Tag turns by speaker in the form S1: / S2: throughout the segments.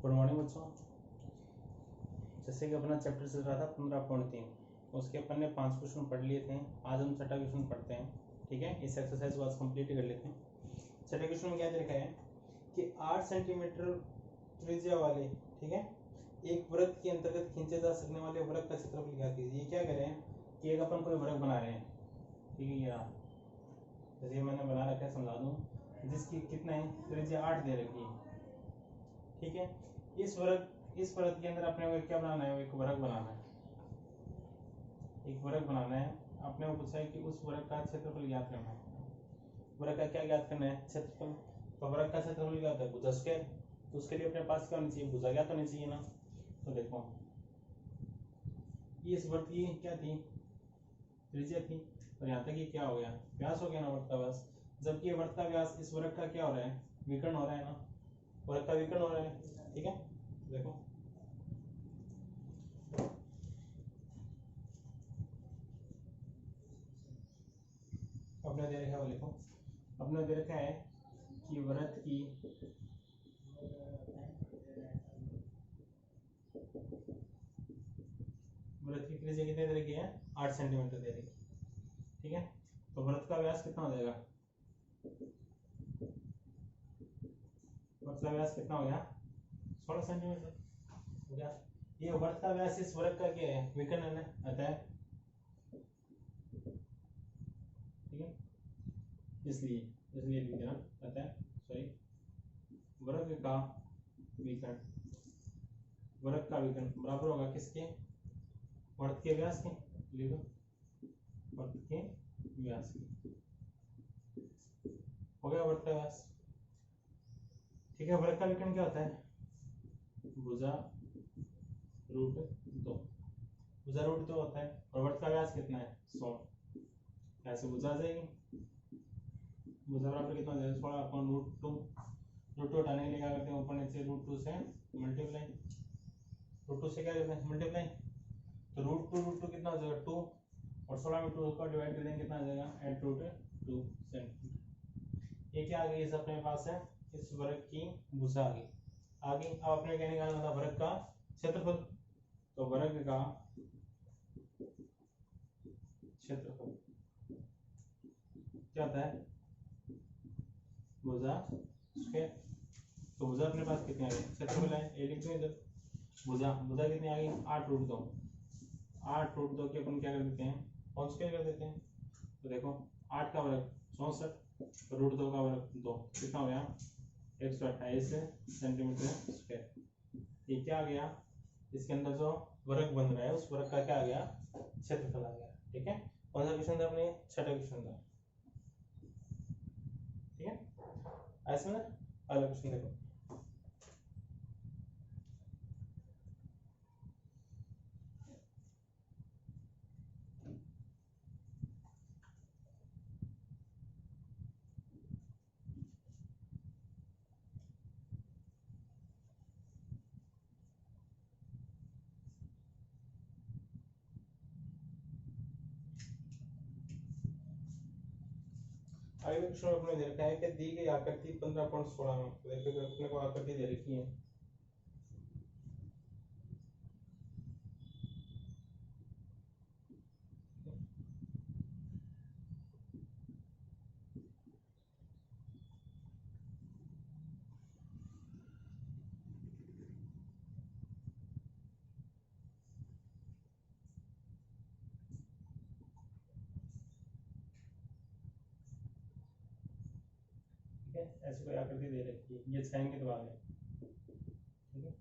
S1: Good morning बच्चों। जैसे कि अपना चैप्टर चल रहा था 15.3, उसके अपन ने 5 क्वेश्चन पढ़ लिए थे। आज हम छठा क्वेश्चन पढ़ते हैं। ठीक है, इस एक्सरसाइज को आज कंप्लीट कर लेते हैं। छठे क्वेश्चन में क्या लिखा है कि 8 सेंटीमीटर त्रिज्या वाले, ठीक है, एक वृत्त के अंतर्गत खींचे जा सकने वाले वृत्त का क्षेत्रफल ज्ञात कीजिए। ये क्या कर रहे हैं कि एक अपन कोई वृत्त बना रहे हैं, ठीक है, या जैसे मैंने बना रखा है, समझा दूं, जिसकी कितना है त्रिज्या 8 दे रखी है। ठीक है, इस वृत्त के अंदर अपने को क्या बनाना है, एक वृत्त बनाना है, एक वृत्त बनाना है। अपने को पूछा है कि उस वृत्त का क्षेत्रफल ज्ञात करना है। वृत्त का क्या ज्ञात करना है, क्षेत्रफल। तो वृत्त का क्षेत्रफल क्या होता है, भुजा स्क्वायर। तो उसके लिए अपने पास क्या होनी चाहिए, भुजा ज्ञात होनी चाहिए ना। तो देखो इस वृत्त की क्या थी, त्रिज्या थी, और यहाँ तक ये क्या हो गया, व्यास हो गया ना, वृत्त का व्यास। जबकि वृत्त का व्यास इस वृत्त का क्या हो रहा है, विकर्ण हो रहा है ना, वृत्त का विकर्ण हो रहा है। ठीक है, देखो अपने दे रखा है, वो लिखो। अपने दे रखा है कि वृत्त की त्रिज्या कितनी दे रखी है, 8 सेंटीमीटर दे रखी। ठीक है, तो वृत्त का व्यास कितना हो जाएगा, वृत्त का व्यास कितना हो गया, 16 सेंटीमीटर हो गया। ये वृत्त का व्यास इस वृत्त का क्या है, विकर्ण है ना, अतः ठीक है, इसलिए लिख देना अतः वृत्त का विकर्ण, वृत्त का विकर्ण बराबर होगा किसके, वृत्त के व्यास के। लिखो वृत्त के व्यास के, हो गया वृत्त का व्यास। ठीक है, वृत्त का विकर्ण क्या होता है, भुजा रूट 2, भुजा रूट 2 होता है। और वृत्त का व्यास कितना है, 16। ऐसे भुजा आ जाएगी, भुजा बराबर कितना हो जाएगा, 16 अपॉन रूट 2। रूट 2 हटाने के लिए क्या करते हैं, ऊपर नीचे रूट 2 से मल्टीप्लाई, रूट 2 से क्या करते हैं, मल्टीप्लाई। तो रूट टू कितना हो जाएगा, 2, और 16 में 2 का डिवाइड कर देंगे, कितना आ जाएगा, 8 रूट 2 सेंटीमीटर। ये क्या आ गई, इस अपने पास है इस वृत्त की भुजा आ गई। आगे अब अपने क्या निकालना था, वृत्त का क्षेत्रफल। तो वृत्त का क्षेत्रफल क्या होता है, भुजा स्क्वायर। तो भुजा अपने पास कितनी आ गई, क्षेत्रफल है, ए लिख दो इधर। भुजा कितनी आ गई, 8 रूट 2। 8 रूट 2 के अपन क्या कर देते हैं, होल स्क्वायर कर देते हैं। तो देखो 8 का वर्ग 64, रूट 2 का वर्ग 2, कितना हो गया, 128 सेंटीमीटर स्क्वायर। ये क्या आ गया, इसके अंदर जो वर्ग बन रहा है उस वर्ग का क्या आ गया, क्षेत्रफल आ गया। ठीक है, कौन सा क्वेश्चन था अपने, छठा क्वेश्चन था। ठीक है, ऐसे ना अगला क्वेश्चन देखो। अगले क्वेश्चन में अपने दे रखा है कि दी गई आकृति 15.16 में, तो देखो अपने को आकृति दे रखी है। ऐसी कोई आकृति दे रखी है, ये साइन के द्वारा है। ठीक है,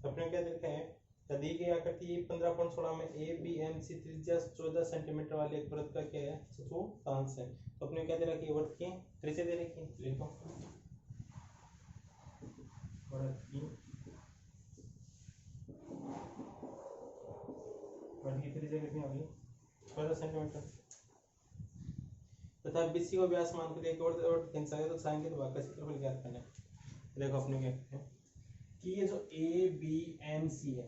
S1: अपने क्या देखा है, दी गई आकृति 15.16 में ए बी एम सी त्रिज्या 14 सेंटीमीटर वाले एक वृत्त का क्या है, चतुर्थांश है। तो अपने क्या दे रखी है, वृत्त की त्रिज्या दे रखी है। लिखो वृत्त की त्रिज्या कितनी होगी, 14 सेंटीमीटर। तथा बीसी को व्यास मान कर एक और खींचा है, तो साइन के द्वारा का क्षेत्रफल ज्ञात करना है। देखो अपने क्या कहते हैं कि ये जो ए बी एम सी है,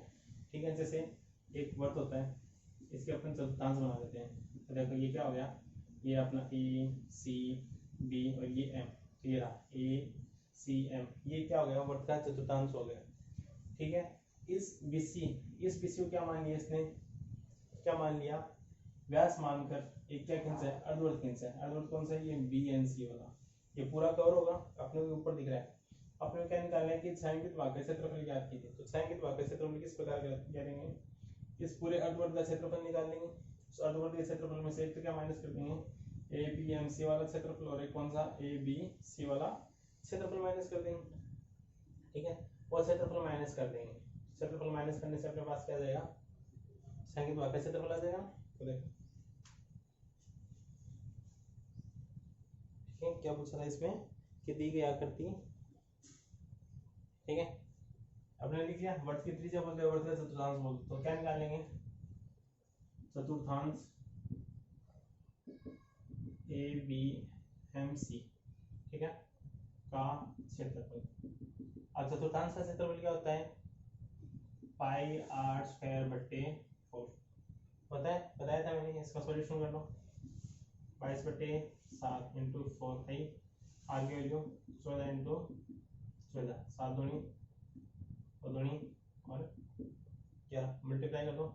S1: ठीक है, जैसे एक वृत्त होता है, इसके अपन चतुर्थांश बना देते हैं। तो देखो ये क्या हो गया, ये अपना ए सी बी और ये एम, तो ये रहा ए CM, ये क्या हो गया, वर्ग का चतुर्थांश हो गया। ठीक है, इस BC को क्या मान लिया इसने, क्या मान लिया, व्यास मानकर एक क्या खींचा है, अर्धवर्त खींचा है। अर्धवर्त कौन सा है, ये BNC वाला। ये पूरा कवर होगा, अपने को ऊपर दिख रहा है। अपने क्या निकालना है कि छायांकित भाग का क्षेत्रफल ज्ञात कीजिए। तो छायांकित भाग का क्षेत्रफल किस प्रकार करेंगे, इस पूरे अर्धवर्त का क्षेत्रफल निकाल लेंगे। उस अर्धवर्त के क्षेत्रफल में से एक तो क्या माइनस कर देंगे, ABMC वाला क्षेत्रफल, और एक कौन सा, ABC वाला क्षेत्रफल माइनस कर देंगे। ठीक है, और क्षेत्रफल माइनस कर देंगे। क्षेत्रफल माइनस करने से अपने पास क्या आ जाएगा, छायांकित भाग का क्षेत्रफल आ जाएगा। तो देखो ठीक है, क्या पूछा था इसमें कि दी गई आकृति, ठीक है, अपने लिख लिया। वर्त की त्रिज्या बोलते हैं, वर्त का चतुर्थांश बोलते, तो क्या निकालेंगे, चतुर्थांश ABMC, ठीक है, का क्षेत्रफल। अब चतुर्थांश का क्षेत्रफल क्या होता है, पाई आर स्क्वायर बट्टे 4, पता है, बताया था मैंने। इसका सॉल्यूशन कर लो, 22 बट्टे 7 इंटू 4 है, आर की वैल्यू 14 इंटू 14, 7 दूनी और 11, मल्टीप्लाई कर दो,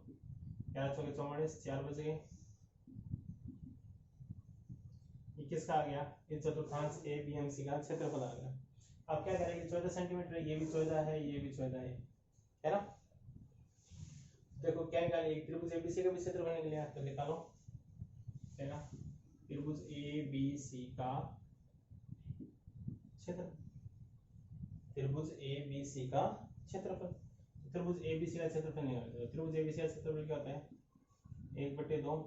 S1: 11 चौके 44, 4 बच गए। ये किसका आ गया, ये चतुर्थांश ABMC का क्षेत्रफल आ गया। अब क्या करेंगे, 14 सेंटीमीटर, ये भी 14 है, ये भी 14 है ना। देखो क्या निकाले, एक त्रिभुज ABC का भी क्षेत्रफल निकलेगा, तो निकालो, है ना, त्रिभुज ABC का क्षेत्रफल, त्रिभुज ABC का क्षेत्रफल, त्रिभुज ABC का क्षेत्रफल निकालो। त्रिभुज ABC का क्षेत्रफल क्या होता है, 1/2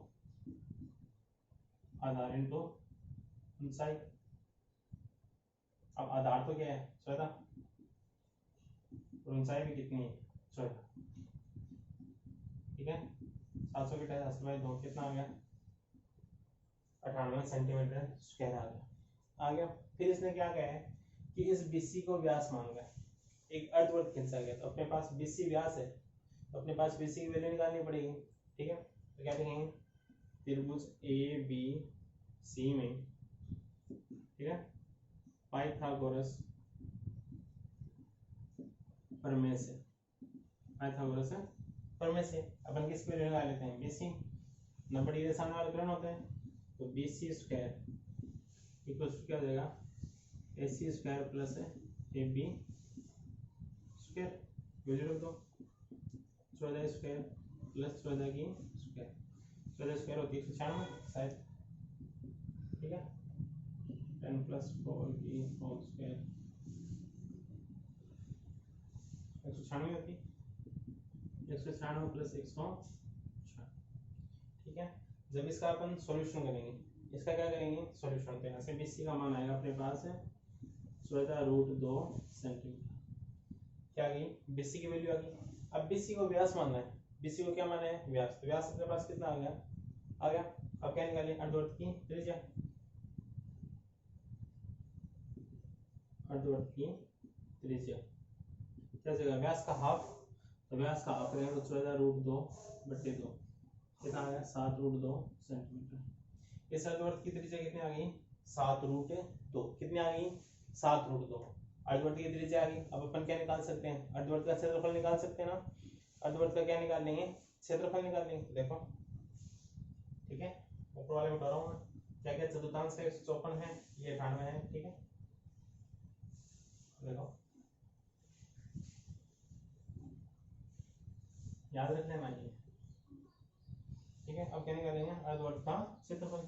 S1: आधार इंटू ऊंचाई। अब आधार तो क्या है, 14, और ऊंचाई भी कितनी है, 14। ठीक है, 700 के तहत 80/2 कितना आ गया, 98 सेंटीमीटर स्क्वायर आ गया। फिर इसने क्या कहा है कि इस BC को व्यास मांगा है, एक अर्धवर्त खींचा गया, तो अपने पास BC व्यास है, तो अपने पास BC की वैल्यू निकालनी पड़ेगी। ठीक है, तो क्या लिखेंगे, त्रिभुज ABC में, ठीक है, पाइथागोरस प्रमेय से, पाइथागोरस प्रमेय से अपन किसकी वैल्यू निकाल लेते हैं, BC, 90 डिग्री सामने वाले कोण होते हैं, तो BC स्क्वायर इक्वल्स टू क्या हो जाएगा, AC square plus AB square, value रख दो, 14 स्क्वायर प्लस 14 की स्क्वायर, 14 स्क्वायर होती है 196 शायद, ठीक है, 10 प्लस 4 की होल स्क्वायर 196 होती है, 196 प्लस 106। ठीक है, जब इसका अपन सॉल्यूशन करेंगे, इसका क्या करेंगे, सॉल्यूशन तो यहाँ से BC का मान आएगा अपने पास है 14√2 सेंटीमीटर, क्या आ गई, BC की वैल्यू आ गई। अब BC को व्यास मानना है, BC को क्या माना है, व्यास, तो व्यास अपने पास कितना आ गया। अब क्या निकालें, अर्धवर्त की त्रिज्या, अर्धवर्त की त्रिज्या क्या जगह, व्यास का हाफ, तो व्यास का हाफ करेंगे तो 14√2/2 कितना आ गया, 7√2 सेंटीमीटर। इस अर्धवर्त की त्रिज्या कितनी आ गई, 7√2, कितनी आ गई, 7√2, अर्धवर्त की त्रिज्या आ गई। अब अपन क्या निकाल सकते हैं, अर्धवर्त का क्षेत्रफल निकाल सकते हैं ना, अर्धवर्त का क्या निकाल लेंगे, क्षेत्रफल निकाल लेंगे। देखो ठीक है, ऊपर वाले बता रहा हूँ मैं, क्या क्या चतुर्थांश है, 154 है, ये 98 है। ठीक है, देखो याद रखना है मानिए। ठीक है, अब क्या निकालेंगे, अर्धवर्त का क्षेत्रफल,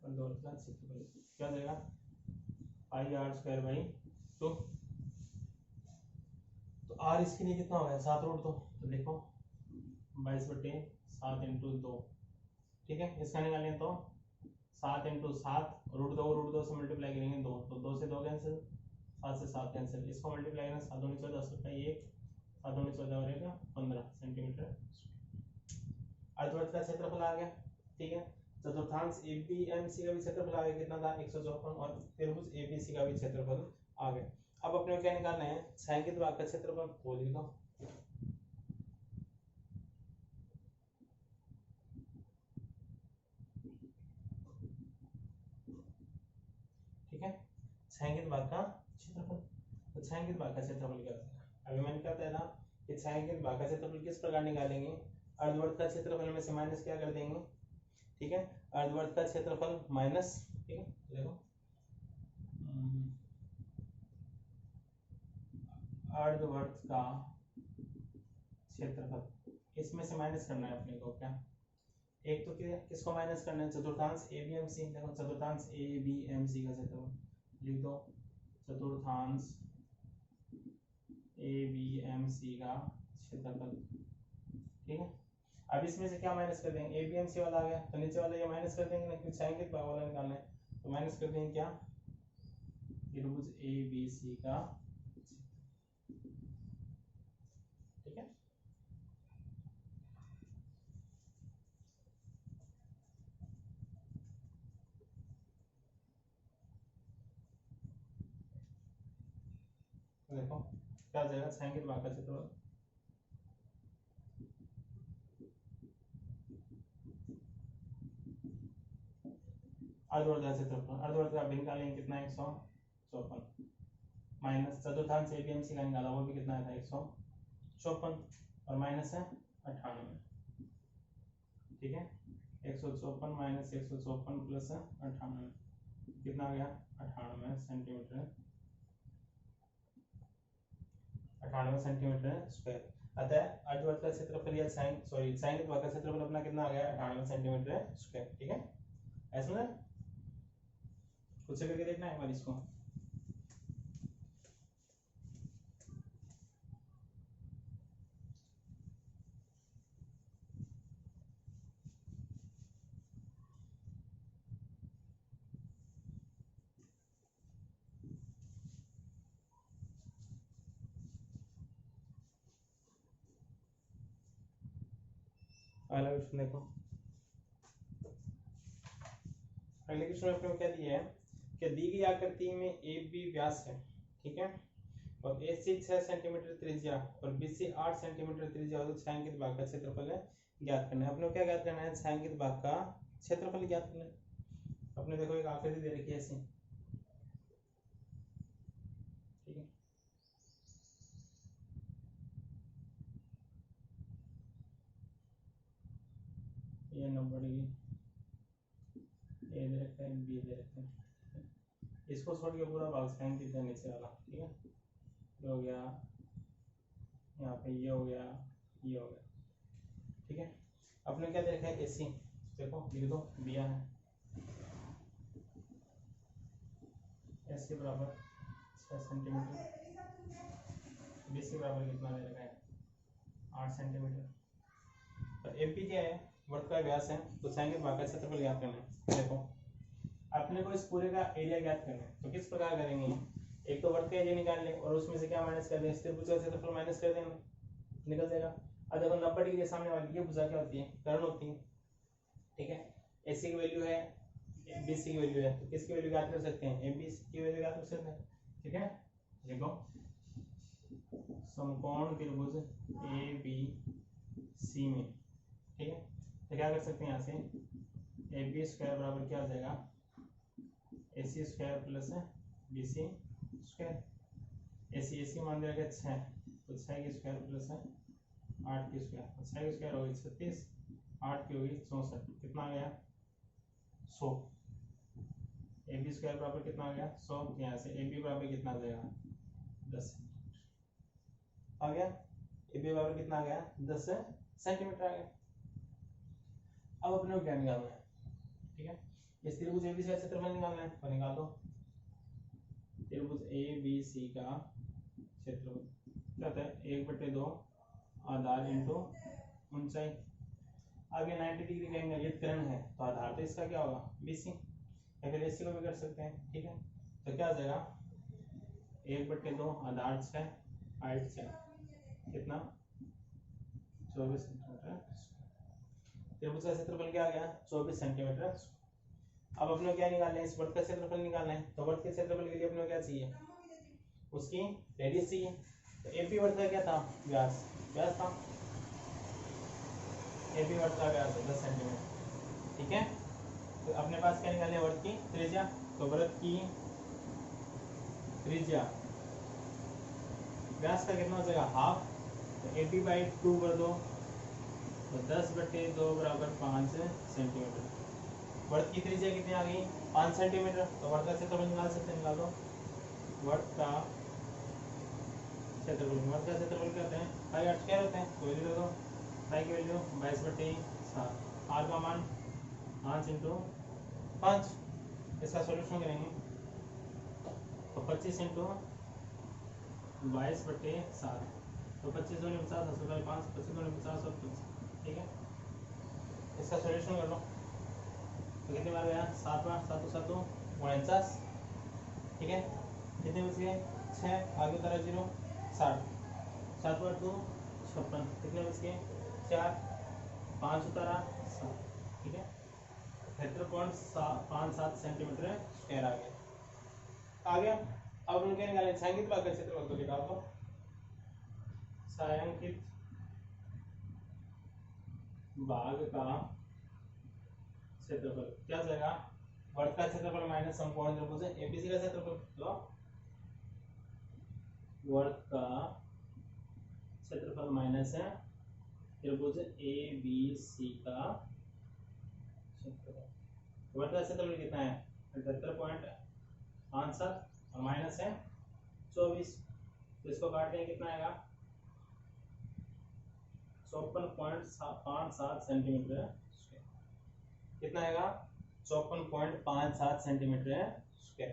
S1: अर्धवर्त का क्षेत्रफल क्या देगा, πr²/2, तो r इसके लिए कितना हो गया, 7√2, तो देखो 22/7 इंटू 2। ठीक है, इसका निकालें तो 7 इंटू 7, √2 से मल्टीप्लाई करेंगे 2, तो 2 से 2 कैंसिल, 7 से 7 कैंसिल, इसको मल्टीप्लाई करना 7 दूनी 14, 1, 7 दूनी 14 और 1 15 सेंटीमीटर। अर्धवर्त का क्षेत्रफल आ गया। ठीक है, चतुर्थांश ABMC का भी क्षेत्रफल आ गया, कितना था, 154, और त्रिभुज ABC का भी क्षेत्रफल आ गया। अब अपने क्या निकालना है, छायांकित भाग का क्षेत्रफल, वो लिख दो, छायांकित भाग का क्षेत्रफल। तो छायांकित भाग का क्षेत्रफल क्या होता है? अभी मैंने क्या बताया था कि छायांकित भाग का क्षेत्रफल किस प्रकार निकालेंगे, अर्धवर्त का क्षेत्रफल में से माइनस क्या कर देंगे, ठीक है, अर्धवर्त का क्षेत्रफल माइनस, ठीक है, देखो अर्धवर्त का क्षेत्रफल, इसमें से माइनस करना है अपने को, क्या एक तो किसको माइनस करना है, चतुर्थांश ए बी एम सी। देखो चतुर्थांश ए बी एम सी का क्षेत्रफल लिख दो, चतुर्थांश ए बी एम सी का क्षेत्रफल, ठीक है। अब इसमें से क्या माइनस कर देंगे, ए बी एम सी वाला आ गया तो नीचे वाला ये माइनस कर देंगे ना, क्योंकि छायांकित भाग वाला निकालना है, तो माइनस कर देंगे क्या, त्रिभुज ए बी सी का, ठीक है। तो देखो क्या हो जाएगा, छायांकित भाग का क्षेत्रफल अर्धवर्त का क्षेत्रफल, अर्धवर्त का निकालेंगे कितना, 154 माइनस चतुर्थांश ए बी एम सी का निकाला वो भी कितना था, 154 और माइनस है 98, ठीक है। 154 माइनस 154 प्लस 98 कितना आ गया, 98 सेंटीमीटर, 98 सेंटीमीटर स्क्वायर। अतः अर्धवर्त का क्षेत्रफल या छायांकित भाग का क्षेत्रफल अपना कितना आ गया, 98 सेंटीमीटर स्क्वायर, ठीक है। ऐसा ना खुद से करके देखना है एक बार इसको। अगला क्वेश्चन देखो, अगले क्वेश्चन में अपने क्या दिया है कि दी गई आकृति में ए बी व्यास है, ठीक है, और ए सी 6 सेंटीमीटर त्रिज्या और बी सी 8 सेंटीमीटर त्रिज्या हो तो छायांकित भाग का क्षेत्रफल है ज्ञात करना है। अपने क्या ज्ञात करना है, छायांकित भाग का क्षेत्रफल ज्ञात करना है। अपने देखो एक आकृति दे रखी है ऐसी, ठीक है, ये नंबर ए दे रखा है, बी दे रखा है, इसको छोड़ के पूरा भाग छायांकित है नीचे वाला, ठीक है, ये हो गया, यहाँ पे ये हो गया, ये हो गया, ठीक है। अपने क्या दे रखा है, एसी, देखो लिख दो, दिया है एसी बराबर 6 सेंटीमीटर, बीसी बराबर कितना दे रखा है, 8 सेंटीमीटर, और एपी क्या है, वृत्त का व्यास है, तो छायांकित भाग का क्षेत्रफल ज्ञात करना है। देखो अपने को इस पूरे का एरिया ज्ञात करना है, तो किस प्रकार करेंगे, एक तो वृत्त का एरिया निकाल लें और उसमें से क्या माइनस कर दें, त्रिभुज का क्षेत्रफल माइनस कर देंगे, निकल जाएगा। अब देखो 90 डिग्री सामने वाली ये भुजा क्या होती है, कर्ण होती है, ठीक है। एसी की वैल्यू है, बीसी की वैल्यू है, तो किसकी वैल्यू ज्ञात कर सकते हैं, एबी की वैल्यू ज्ञात कर सकते हैं, ठीक है। देखो समकोण त्रिभुज ए बी सी में, ठीक है, तो क्या कर सकते हैं, यहाँ से ए बी स्क्वायर बराबर क्या हो जाएगा, A C square plus B C square, A C मान दिया गया 6, तो 6 की स्क्वायर प्लस 8 की स्क्वायर, 6 की स्क्वायर होगी 36, 8 की होगी 64, कितना आ गया 100, ए बी स्क्वायर बराबर कितना आ गया 100, यहाँ से ए बी बराबर कितना आ जाएगा 10 सेंटीमीटर आ गया, ए बी बराबर कितना आ गया 10 सेंटीमीटर आ गया। अब अपने को क्या निकालना है, ठीक है, इस त्रिभुज ए बी सी का क्षेत्रफल निकालना है, तो निकाल दो, त्रिभुज ए बी सी का क्षेत्रफल क्या होता है, 1/2 आधार इंटू ऊंचाई। अब ये 90 डिग्री का एंगल ये कर्ण है, तो आधार तो इसका क्या होगा, बीसी, या फिर एसी को भी कर सकते हैं, ठीक है। तो क्या आ जाएगा 1/2 आधार 6 हाइट 6 कितना 24 सेंटीमीटर, त्रिभुज का क्षेत्रफल क्या आ गया 24 सेंटीमीटर। अब अपने क्या निकालना है, इस वृत्त का क्षेत्रफल निकालना है, तो वृत्त के क्षेत्रफल के लिए अपने क्या चाहिए, उसकी रेडियस चाहिए। तो एपी वृत्त का क्या था, व्यास, व्यास था, एपी वृत्त का व्यास है 10 सेंटीमीटर, ठीक है। तो अपने पास क्या निकालना है, वृत्त की त्रिज्या, तो वृत्त की त्रिज्या व्यास का कितना हो जाएगा हाफ, तो 80/2 कर दो तो 10/2 बराबर 5 सेंटीमीटर। वर्त की त्रिज्या कितनी आ गई 5 सेंटीमीटर, तो वर्त का क्षेत्रफल निकाल सकते हैं, निकाल दो। वर्त का क्षेत्रफल क्या होते हैं, पाई आर स्क्वायर होते हैं, तो वैल्यू दो, पाई की वैल्यू 22/7, आर का मान 5 × 5। इसका सॉल्यूशन करेंगे तो 25 × 22/7, तो 25 दूनी 50, 5, 25 दूनी 50 और 25, ठीक है। इसका सॉल्यूशन कर लो तो कितनी बार गया 7 बार, 7 7 49, ठीक है। कितने बच गए 6, आगे उतारा 0, 60, 7 बार 2 56, कितने बच गए 4, 5 उतारा 7, ठीक है। 73.57 सेंटीमीटर स्क्वायर आ गया। आ गया। अब उनके निकाले छायांकित भाग का क्षेत्रफल को निकाल दो। छायांकित भाग का क्षेत्रफल क्या जाएगा, वर्ग का क्षेत्रफल माइनस समकोण त्रिभुज एबीसी का क्षेत्रफल, तो वर्ग का क्षेत्रफल माइनस है त्रिभुज एबीसी का क्षेत्रफल। वर्ग का क्षेत्रफल कितना है 78.57 और माइनस है 24, तो इसको काटते हैं कितना आएगा 54.57 सेंटीमीटर स्क्वायर। कितना आएगा 54.57 सेंटीमीटर स्क्वायर,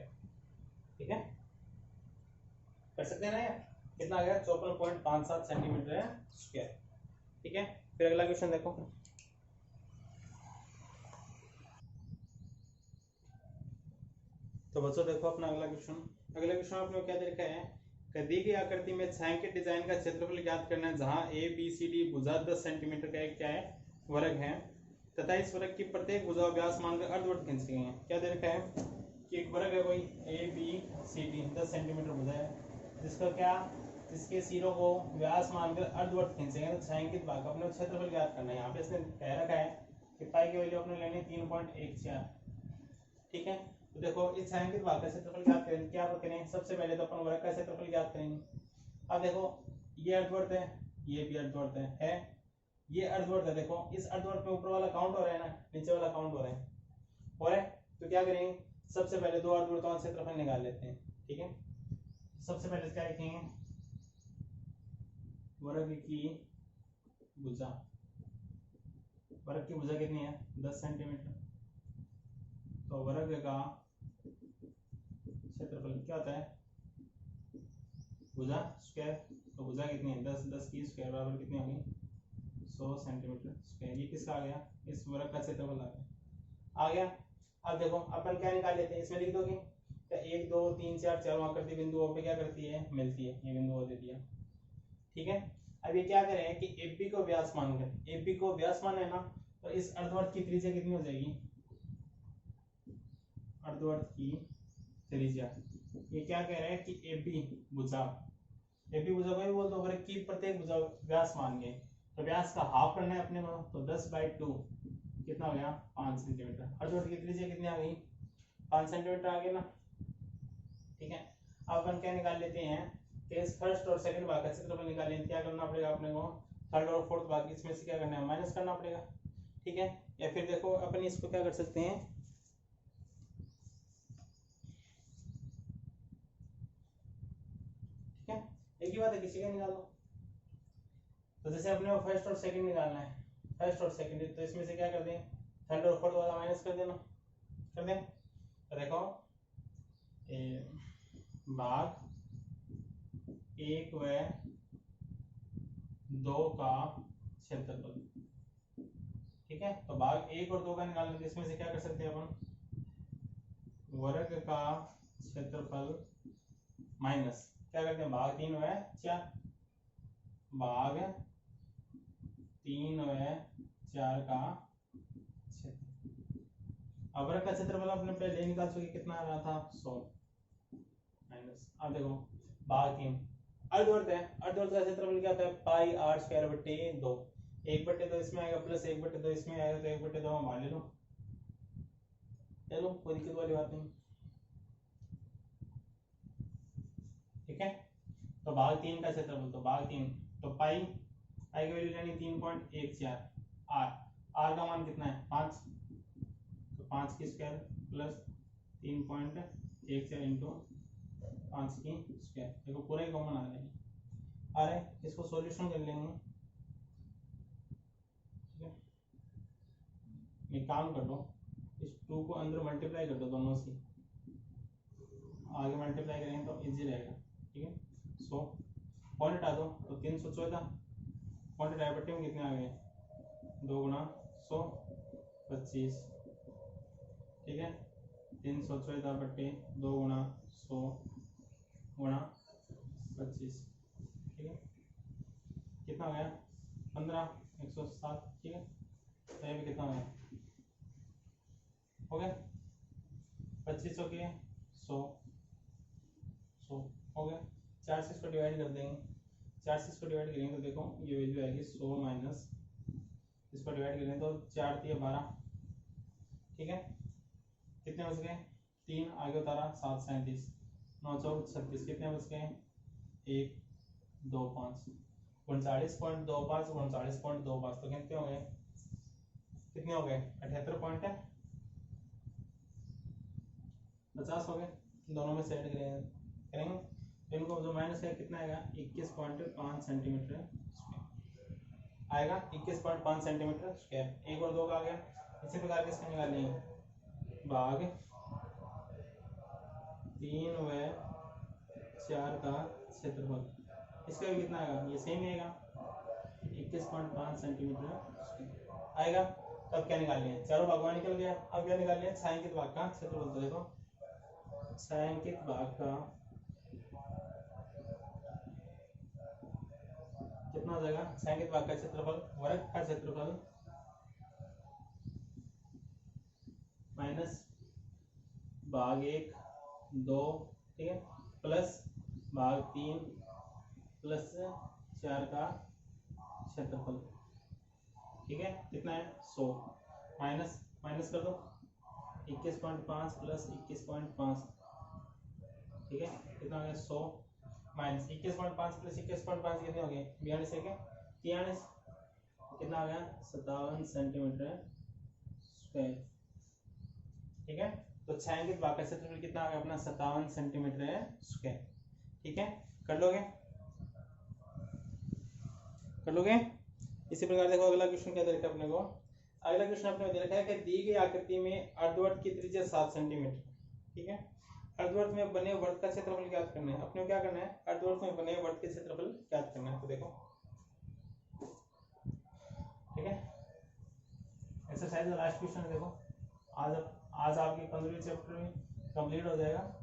S1: ठीक है। कर सकते हैं ना यार, कितना आ गया 54.57 सेंटीमीटर स्क्वायर, ठीक है। फिर अगला क्वेश्चन देखो। तो बच्चों देखो अपना अगला क्वेश्चन। अगला क्वेश्चन आपने क्या दे रखा है, दी गई आकृति में छायांकित डिजाइन का क्षेत्रफल ज्ञात करना है, जहां ए बी सी डी भुजा 10 सेंटीमीटर का एक क्या है वर्ग है, तथा इस वर्ग की प्रत्येक भुजा व्यास मानकर अर्धवृत्त खींचे गए हैं। क्या दे रखा है कि एक वर्ग है कोई A B C D 10 centimetre भुजा है, जिसका क्या जिसके सिरों को व्यास मानकर अर्धवृत्त खींचे गए, तो छायांकित भाग अपने क्षेत्रफल ज्ञात करना है। यहाँ पे इसने कह रखा है कि पाई की वैल्यू अपने लेनी 3.14, ठीक है। तो देखो इस छायांकित भाग का क्षेत्रफल ज्ञात करें, क्या करें सबसे पहले तो अपन वर्ग का क्षेत्रफल ज्ञात करेंगे। अब देखो ये अर्धवृत्त है, ये भी अर्धवृत्त है ये अर्धवृत्त है। देखो इस अर्धवृत्त में ऊपर वाला काउंट हो रहा है ना, नीचे वाला काउंट हो रहा है, तो क्या करेंगे सबसे पहले दो अर्धवृत्तों का क्षेत्रफल निकाल लेते हैं, ठीक है। सबसे पहले क्या लिखेंगे वर्ग की भुजा, वर्ग की भुजा कितनी है 10 सेंटीमीटर, तो वर्ग का क्षेत्रफल क्या होता है भुजा स्क्वायर, तो भुजा कितनी है 10, 10 की स्क्वायर बराबर कितनी होगी 100 सेंटीमीटर स्क्वायर। ये किसका आ गया इस वर्ग का क्षेत्रफल आ गया। अब देखो अपन क्या निकाल लेते हैं, इसमें लिख दोगे तो 1 2 3 4 चारों आकृति बिंदुओं पे क्या करती है मिलती है, ये बिंदु दे दिया, ठीक है। अब ये क्या करें कि एबी को व्यास मानकर, एबी को व्यास माने ना, तो इस अर्धवृत्त की त्रिज्या कितनी हो जाएगी, अर्धवृत्त की त्रिज्या, ये क्या कह रहे हैं कि एबी भुजा को भी बोलते वर्ग की प्रत्येक भुजा व्यास मान गए, तो व्यास का हाफ करना है अपने को, तो 10/2 कितना हो गया 5 सेंटीमीटर। अर्धवृत्त की त्रिज्या कितनी आ गई 5 सेंटीमीटर आ गई ना, ठीक है। अब अपन क्या निकाल लेते हैं कि इस फर्स्ट और सेकंड भाग का क्षेत्रफल निकालें, क्या करना पड़ेगा अपने को थर्ड और फोर्थ भाग इसमें से क्या करना है माइनस करना पड़ेगा, ठीक है। या फिर देखो अपन इसको क्या कर सकते हैं, ठीक है एक ही बात है किसी का निकाल दो। तो जैसे अपने को फर्स्ट और सेकंड निकालना है, फर्स्ट और सेकंड, तो इसमें से क्या कर दें थर्ड और फोर्थ वाला माइनस कर देना, कर दें। तो देखो भाग 1 व 2 का क्षेत्रफल, ठीक है। तो भाग 1 और 2 का निकालना, तो इसमें से क्या कर सकते हैं अपन वर्ग का क्षेत्रफल माइनस क्या करते हैं भाग 3 व 4, भाग 3 व 4 का क्षेत्र। अब वर्ग का क्षेत्रफल अपने पहले निकाल चुके, कितना आ रहा था 100 माइनस। अब देखो भाग 3 अर्धवृत्त है, अर्धवृत्त का क्षेत्रफल क्या होता है पाई आर स्क्वायर बटे 2, 1/2 इसमें आएगा प्लस 1/2 इसमें आएगा, तो 1/2 मान ले लो, चलो कोई दिक्कत वाली बात नहीं। ठीक है। तो भाग 3 का क्षेत्रफल, तो भाग 3, तो पाई की वैल्यू लेनी 3.14 आर, आर का मान कितना है 5, तो 5 की स्क्वायर प्लस 3.14 इंटू 5 की स्क्वायर, देखो पूरे कॉमन आ रहे हैं, इसको सॉल्यूशन कर लेंगे। ठीक है, एक काम कर दो, इस 2 को अंदर मल्टीप्लाई कर दो दोनों से, आगे मल्टीप्लाई करेंगे तो इजी रहेगा। ठीक है, 100 पॉइंट हटा दो तो 314, पॉइंट डायवर्टी में कितने आ गए 2 गुना 100 25। ठीक है, 314 बट्टे 2 गुना 100 गुना 25। ठीक है, कितना हो गया 15 107। ठीक है, तो ये भी कितना हो गया, हो गया 2500 के 100 हो गया। 4 से इसको डिवाइड कर देंगे, 4 से इसको डिवाइड करेंगे तो देखो ये वैल्यू आएगी 100 माइनस, इसको डिवाइड करेंगे तो 4 3 12। ठीक है, कितने बच गए 3 आगे उतारा 7 37 9 4 36, कितने बच गए 1 2 5 39.25 39.25, तो कितने हो गए, कितने हो गए 78 पॉइंट है 50 हो गए। दोनों में से ऐड करेंगे तो इनको जो माइनस है कितना आएगा 21.5 सेंटीमीटर आएगा, 21.5 सेंटीमीटर स्क्वायर। एक और 2 का आ गया, इसी प्रकार किसका निकालेंगे भाग 3 व 4 का क्षेत्रफल, इसका भी कितना आएगा, ये सेम ही आएगा 21.5 सेंटीमीटर आएगा। तब क्या निकाल लिया, चारों भागों निकल गया। अब क्या निकाल लिया छायांकित भाग का क्षेत्रफल, तो देखो छायांकित भाग का कितना हो जाएगा, छायांकित भाग का क्षेत्रफल वर्ग का क्षेत्रफल माइनस भाग 1 2, ठीक है, प्लस भाग 3 प्लस 4 का क्षेत्रफल। ठीक है, कितना है 100 माइनस माइनस कर दो 21.5 प्लस 21.5। ठीक है, कितना हो गया 100 माइनस 21.5 प्लस 21.5 कितने हो गए 42 है क्या 43, कितना आ गया 57 सेंटीमीटर स्क्वायर। ठीक है, तो छायांकित भाग का क्षेत्रफल कितना आ गया अपना 57 सेंटीमीटर स्क्वायर। ठीक है, कर लोगे कर लोगे। इसी प्रकार देखो अगला क्वेश्चन क्या दे रखा है अपने को, अगला क्वेश्चन अपने को दे रखा है कि दी गई आकृति में अर्धवर्त की त्रिज्या 7 सेंटीमीटर। ठीक है, अर्धवर्त में बने वर्त का क्षेत्रफल ज्ञात करना है। अपने को क्या करना है, अर्धवर्त में बने वर्त के क्षेत्रफल ज्ञात करना है। तो देखो ठीक है, एक्सरसाइज का लास्ट क्वेश्चन देखो, आज आपकी 15वीं चैप्टर में कंप्लीट हो जाएगा।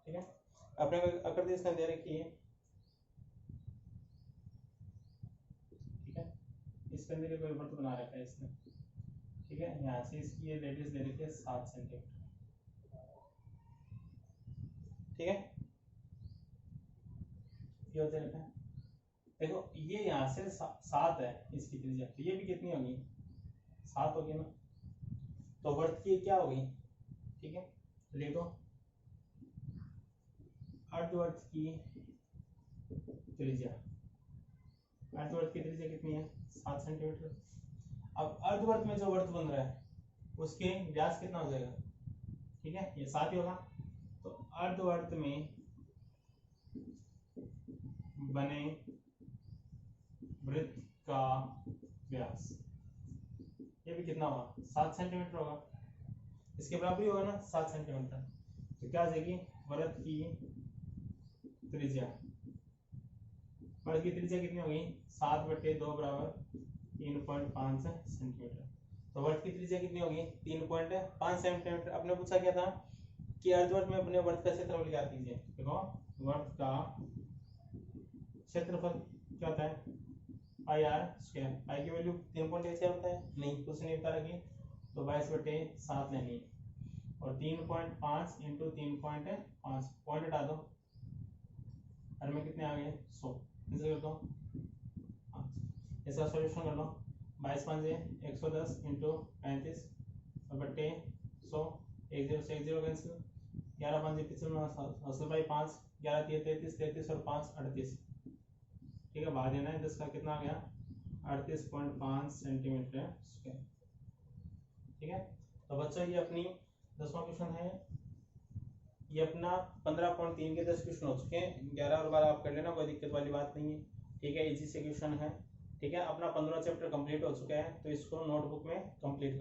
S1: ठीक है, अपने को आकृति इसने दे रखी है। ठीक है, इसके अंदर कोई वर्त बना रखा है इसने। ठीक है, यहाँ से इसकी ये रेडियस दे रखी है 7 सेंटीमीटर। ठीक है, ये दे रखा है, देखो ये यहाँ से 7 है इसकी त्रिज्या, तो ये भी कितनी होगी 7 होगी ना, तो वर्त की क्या होगी। ठीक है, लिख दो अर्धवर्त की त्रिज्या, अर्धवर्त की त्रिज्या कितनी है 7 सेंटीमीटर। अब अर्धवर्त में जो वर्त बन रहा है उसके व्यास कितना हो जाएगा, ठीक है ये 7 ही होगा। तो अर्धवर्त में बने वृत्त का व्यास ये भी कितना होगा 7 सेंटीमीटर होगा, इसके बराबर ही होगा ना 7 सेंटीमीटर। तो क्या आ जाएगी वृत्त की त्रिज्या, वृत्त की त्रिज्या कितनी होगी 7/2 बराबर 3.5 सेंटीमीटर। तो वर्त की त्रिज्या कितनी होगी 3.5 सेंटीमीटर। अपने पूछा क्या था कि अर्धवर्त में अपने वर्त का क्षेत्रफल ज्ञात कीजिए। देखो वर्त का क्षेत्रफल क्या होता है पाई आर स्क्वायर, पाई की वैल्यू 3.14 होता है, नहीं कुछ नहीं बता रखी, तो 22/7 लेनी है। और 3.5 इंटू 3.5 पॉइंट हटा दो, हर में कितने आ गए 100। इसे कर दो, इसका सॉल्यूशन कर लो। 22 5 110 इंटू 35 और बट्टे 100, 1 0 से 1 0 कैंसिल, 11 5 पिछले भाई 5, 11 33 33 और 5 38। ठीक है, भाग देना है 10 का, कितना आ गया 38.5 सेंटीमीटर स्क्वायर। ठीक है, तो बच्चों ये अपनी 10वां क्वेश्चन है, ये अपना 15.3 के 10 क्वेश्चन हो चुके हैं। 11 और 12 आप कर लेना, कोई दिक्कत वाली बात नहीं है। ठीक है, इजी से क्वेश्चन है। ठीक है, अपना 15 चैप्टर कंप्लीट हो चुका है, तो इसको नोटबुक में कंप्लीट